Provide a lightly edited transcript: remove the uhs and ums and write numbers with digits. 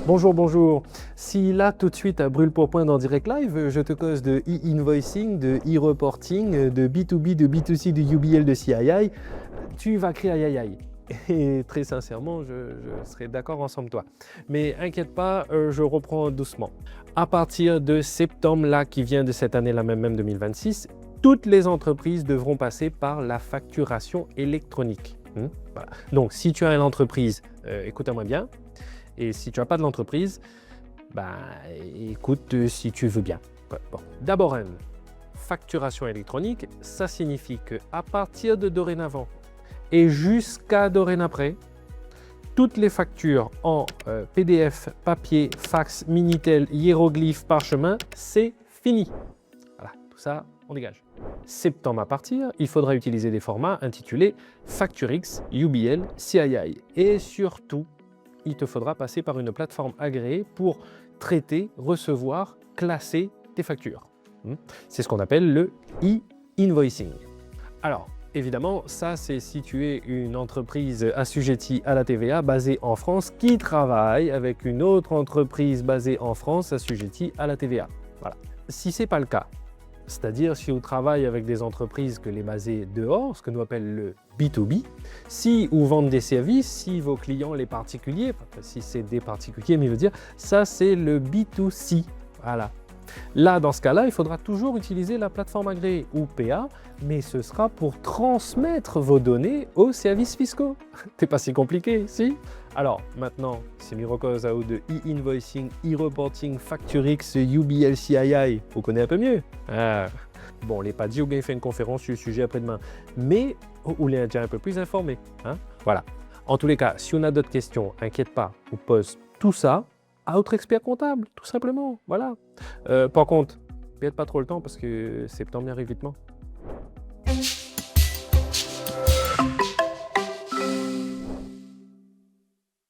Bonjour, bonjour. Si là, tout de suite, à brûle pour point dans Direct Live, je te cause de e-invoicing, de e-reporting, de B2B, de B2C, de UBL, de CII, tu vas crier aïe aïe aïe. Et très sincèrement, je serai d'accord ensemble toi. Mais inquiète pas, je reprends doucement. À partir de septembre, là, qui vient de cette année-là même 2026, toutes les entreprises devront passer par la facturation électronique. Voilà. Donc, si tu as une entreprise, écoute-moi bien. Et si tu n'as pas de l'entreprise, bah, écoute si tu veux bien. Bon. D'abord, une facturation électronique, ça signifie qu'à partir de dorénavant et jusqu'à dorénaprès, toutes les factures en PDF, papier, fax, Minitel, hiéroglyphe, parchemin, c'est fini. Voilà, tout ça, on dégage. Septembre à partir, il faudra utiliser des formats intitulés FactureX, UBL, CII. Et surtout, il te faudra passer par une plateforme agréée pour traiter, recevoir, classer tes factures. C'est ce qu'on appelle le e-invoicing. Alors, évidemment, ça c'est si tu es une entreprise assujettie à la TVA basée en France qui travaille avec une autre entreprise basée en France assujettie à la TVA. Voilà. Si ce n'est pas le cas, c'est-à-dire si vous travaillez avec des entreprises que les basées dehors, ce que nous appelle le B2B, si vous vendez des services, si vos clients, les particuliers, si c'est des particuliers, mais je veux dire, ça c'est le B2C. Voilà. Là, dans ce cas-là, il faudra toujours utiliser la plateforme agréée ou PA, mais ce sera pour transmettre vos données aux services fiscaux. C'est pas si compliqué, si? Alors, maintenant, c'est Mirocos à haut de e-invoicing, e-reporting, FactureX, UBL, CII. Vous connaissez un peu mieux? Bon, les pas dit, ou bien fait une conférence sur le sujet après-demain, mais ou les déjà un peu plus informés. Voilà. En tous les cas, si on a d'autres questions, inquiète pas, on pose tout ça à votre expert comptable, tout simplement. Voilà. Par contre, perdez pas trop le temps parce que septembre arrive vitement.